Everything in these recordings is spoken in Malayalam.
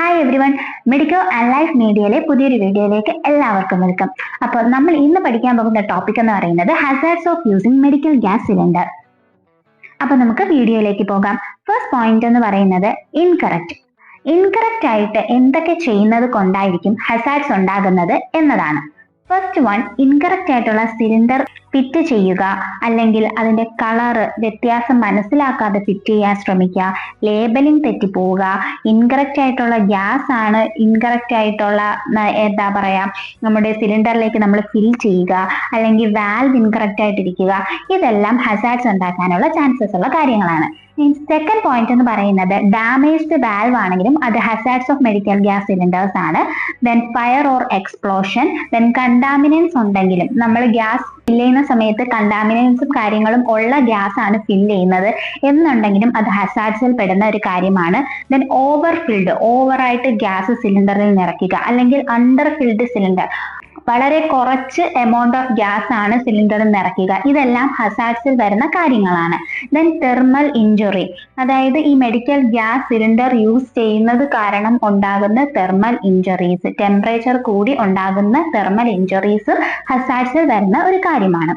Hi every one, medical and life മീഡിയയിലെ പുതിയൊരു വീഡിയോയിലേക്ക് എല്ലാവർക്കും വെൽക്കം. അപ്പോൾ നമ്മൾ ഇന്ന് പഠിക്കാൻ പോകുന്ന ടോപ്പിക് എന്ന് പറയുന്നത് hazards of using medical gas cylinder. അപ്പൊ നമുക്ക് വീഡിയോയിലേക്ക് പോകാം. ഫസ്റ്റ് പോയിന്റ് എന്ന് പറയുന്നത് ഇൻകറക്റ്റ് ആയിട്ട് എന്തൊക്കെ ചെയ്യുന്നത് കൊണ്ടായിരിക്കും ഹസാർഡ്സ് ഉണ്ടാകുന്നത് എന്നതാണ്. ഫസ്റ്റ് വൺ, ഇൻകറക്റ്റ് ആയിട്ടുള്ള സിലിണ്ടർ ഫിറ്റ് ചെയ്യുക, അല്ലെങ്കിൽ അതിന്റെ കളറ് വ്യത്യാസം മനസ്സിലാക്കാതെ ഫിറ്റ് ചെയ്യാൻ ശ്രമിക്കുക, ലേബലിംഗ് തെറ്റിപ്പോവുക, ഇൻകറക്റ്റ് ആയിട്ടുള്ള ഗ്യാസ് ആണ് ഇൻകറക്റ്റ് ആയിട്ടുള്ള എന്താ പറയാ നമ്മുടെ സിലിണ്ടറിലേക്ക് നമ്മൾ ഫിൽ ചെയ്യുക, അല്ലെങ്കിൽ വാൽവ് ഇൻകറക്റ്റ് ആയിട്ടിരിക്കുക, ഇതെല്ലാം ഹസാർഡ്സ് ഉണ്ടാക്കാനുള്ള ചാൻസസ് ഉള്ള കാര്യങ്ങളാണ്. സെക്കൻഡ് പോയിന്റ് എന്ന് പറയുന്നത് ഡാമേജ്ഡ് വാൽവ് ആണെങ്കിലും അത് hazards of medical gas cylinders ആണ്. Then fire or explosion, then contaminants ഉണ്ടെങ്കിലും നമ്മൾ ഗ്യാസ് ഫിൽ ചെയ്യുന്ന സമയത്ത് കണ്ടാമിനൻസും കാര്യങ്ങളും ഉള്ള ഗ്യാസ് ആണ് ഫിൽ ചെയ്യുന്നത് എന്നുണ്ടെങ്കിലും അത് ഹസാർഡ്സിൽ പെടുന്ന ഒരു കാര്യമാണ്. ദെൻ ഓവറായിട്ട് ഗ്യാസ് സിലിണ്ടറിൽ നിറയ്ക്കുക, അല്ലെങ്കിൽ അണ്ടർ ഫിൽഡ് സിലിണ്ടർ, വളരെ കുറച്ച് എമൗണ്ട് ഓഫ് ഗ്യാസ് ആണ് സിലിണ്ടറിൽ നിറയ്ക്കുക, ഇതെല്ലാം ഹസാർഡ്സിൽ വരുന്ന കാര്യങ്ങളാണ്. ദെൻ തെർമൽ ഇഞ്ചുറി, അതായത് ഈ മെഡിക്കൽ ഗ്യാസ് സിലിണ്ടർ യൂസ് ചെയ്യുന്നത് കാരണം ഉണ്ടാകുന്ന തെർമൽ ഇഞ്ചുറീസ്, ടെമ്പറേച്ചർ കൂടി ഉണ്ടാകുന്ന തെർമൽ ഇഞ്ചുറീസ് ഹസാർഡ്സിൽ വരുന്ന ഒരു കാര്യമാണ്.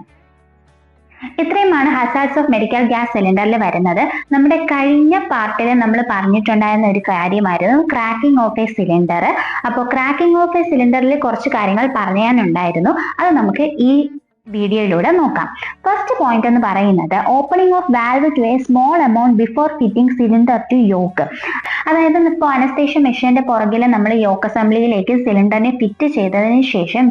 ഇത്രയുമാണ് ഹസാർഡ്സ് ഓഫ് മെഡിക്കൽ ഗ്യാസ് സിലിണ്ടറിൽ വരുന്നത്. നമ്മുടെ കഴിഞ്ഞ പാർട്ടിൽ നമ്മൾ പറഞ്ഞിട്ടുണ്ടായിരുന്ന ഒരു കാര്യമായിരുന്നു ക്രാക്കിംഗ് ഓഫ് എ സിലിണ്ടർ. അപ്പോൾ ക്രാക്കിംഗ് ഓഫ് എ സിലിണ്ടറിൽ കുറച്ച് കാര്യങ്ങൾ പറയാനുണ്ടായിരുന്നു, അത് നമുക്ക് ഈ വീഡിയോയിലൂടെ നോക്കാം. ഫസ്റ്റ് പോയിന്റ് എന്ന് പറയുന്നത് opening of valve to a small amount before fitting cylinder to yoke. അതായത് ഇപ്പോൾ അനസ്തേഷ്യ മെഷീന്റെ പുറകിൽ നമ്മൾ യോക്ക് അസംബ്ലിയിലേക്ക് സിലിണ്ടറിനെ ഫിറ്റ് ചെയ്തതിന് ശേഷം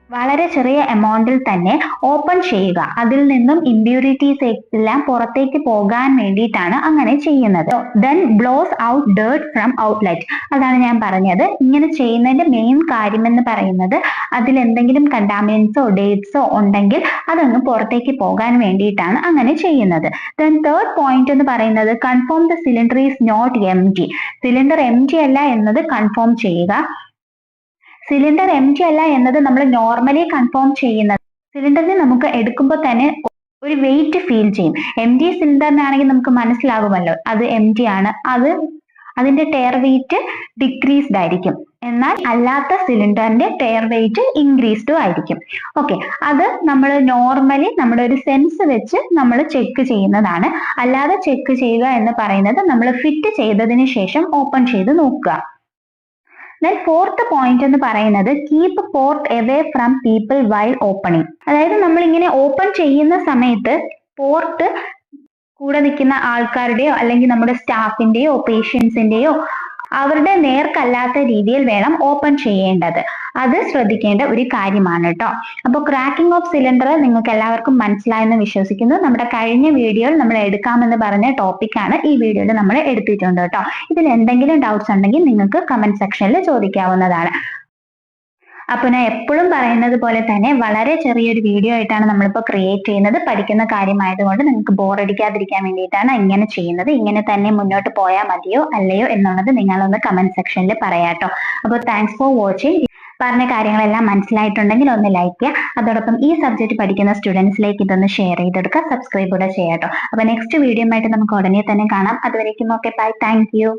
വളരെ ചെറിയ എമൗണ്ടിൽ തന്നെ ഓപ്പൺ ചെയ്യുക, അതിൽ നിന്നും ഇമ്പ്യൂരിറ്റീസ് എല്ലാം പുറത്തേക്ക് പോകാൻ വേണ്ടിയിട്ടാണ് അങ്ങനെ ചെയ്യുന്നത്. Then blows out dirt from outlet, അതാണ് ഞാൻ പറഞ്ഞത്. ഇങ്ങനെ ചെയ്യുന്നതിന്റെ മെയിൻ കാര്യം എന്ന് പറയുന്നത് അതിൽ എന്തെങ്കിലും കണ്ടാമിനൻസോ ഡേറ്റ്സോ ഉണ്ടെങ്കിൽ അതങ്ങ് പുറത്തേക്ക് പോകാൻ വേണ്ടിയിട്ടാണ് അങ്ങനെ ചെയ്യുന്നത്. ദെൻ തേർഡ് പോയിന്റ് എന്ന് പറയുന്നത് confirm the cylinder is not empty. Cylinder empty അല്ല എന്നത് കൺഫേം ചെയ്യുക. സിലിണ്ടർ എംപ്റ്റി അല്ല എന്നത് നമ്മൾ നോർമലി കൺഫേം ചെയ്യുന്നത് സിലിണ്ടറിനെ നമുക്ക് എടുക്കുമ്പോൾ തന്നെ ഒരു വെയിറ്റ് ഫീൽ ചെയ്യും. എംപ്റ്റി സിലിണ്ടറിനാണെങ്കിൽ നമുക്ക് മനസ്സിലാകുമല്ലോ അത് എംപ്റ്റി ആണ്, അതിന്റെ ടയർ വെയിറ്റ് ഡിക്രീസ്ഡ് ആയിരിക്കും. എന്നാൽ അല്ലാത്ത സിലിണ്ടറിന്റെ ടയർ വെയിറ്റ് ഇൻക്രീസ്ഡും ആയിരിക്കും. ഓക്കെ, അത് നമ്മൾ നോർമലി നമ്മുടെ ഒരു സെൻസ് വെച്ച് നമ്മൾ ചെക്ക് ചെയ്യുന്നതാണ്. അല്ലാതെ ചെക്ക് ചെയ്യുക എന്ന് പറയുന്നത് നമ്മൾ ഫിറ്റ് ചെയ്തതിന് ശേഷം ഓപ്പൺ ചെയ്ത് നോക്കുക. ദെൻ ഫോർത്ത് പോയിന്റ് എന്ന് പറയുന്നത് keep port away from people while opening. അതായത് നമ്മൾ ഇങ്ങനെ ഓപ്പൺ ചെയ്യുന്ന സമയത്ത് പോർട്ട് കൂടെ നിൽക്കുന്ന ആൾക്കാരുടെയോ അല്ലെങ്കിൽ നമ്മുടെ സ്റ്റാഫിന്റെയോ പേഷ്യൻസിന്റെയോ അവരുടെ നേർക്കല്ലാത്ത രീതിയിൽ വേണം ഓപ്പൺ ചെയ്യേണ്ടത്. അത് ശ്രദ്ധിക്കേണ്ട ഒരു കാര്യമാണ് കേട്ടോ. അപ്പോൾ ക്രാക്കിംഗ് ഓഫ് സിലിണ്ടർ നിങ്ങൾക്ക് എല്ലാവർക്കും മനസ്സിലായെന്ന് വിശ്വസിക്കുന്നു. നമ്മുടെ കഴിഞ്ഞ വീഡിയോയിൽ നമ്മൾ എടുക്കാമെന്ന് പറഞ്ഞ ടോപ്പിക്കാണ് ഈ വീഡിയോയിൽ നമ്മൾ എടുത്തിട്ടുണ്ട് കേട്ടോ. ഇതിൽ എന്തെങ്കിലും ഡൗട്ട്സ് ഉണ്ടെങ്കിൽ നിങ്ങൾക്ക് കമന്റ് സെക്ഷനിൽ ചോദിക്കാവുന്നതാണ്. അപ്പൊ ഞാൻ എപ്പോഴും പറയുന്നത് പോലെ തന്നെ വളരെ ചെറിയൊരു വീഡിയോ ആയിട്ടാണ് നമ്മളിപ്പോൾ ക്രിയേറ്റ് ചെയ്യുന്നത്. പഠിക്കുന്ന കാര്യമായതുകൊണ്ട് നിങ്ങൾക്ക് ബോറടിക്കാതിരിക്കാൻ വേണ്ടിയിട്ടാണ് ഇങ്ങനെ ചെയ്യുന്നത്. ഇങ്ങനെ തന്നെ മുന്നോട്ട് പോയാൽ മതിയോ അല്ലയോ എന്നുള്ളത് നിങ്ങളൊന്ന് കമന്റ് സെക്ഷനിൽ പറയാട്ടോ. അപ്പോൾ താങ്ക്സ് ഫോർ വാച്ചിങ്. പറഞ്ഞ കാര്യങ്ങളെല്ലാം മനസ്സിലായിട്ടുണ്ടെങ്കിൽ ഒന്ന് ലൈക്ക് ചെയ്യുക. അതോടൊപ്പം ഈ സബ്ജക്ട് പഠിക്കുന്ന സ്റ്റുഡൻസിലേക്ക് ഇതൊന്ന് ഷെയർ ചെയ്തെടുക്കുക, സബ്സ്ക്രൈബ് കൂടെ ചെയ്യാട്ടോ. അപ്പൊ നെക്സ്റ്റ് വീഡിയോ ആയിട്ട് നമുക്ക് ഉടനെ തന്നെ കാണാം. അതുവരേക്കും ഓക്കെ, ബൈ, താങ്ക് യു.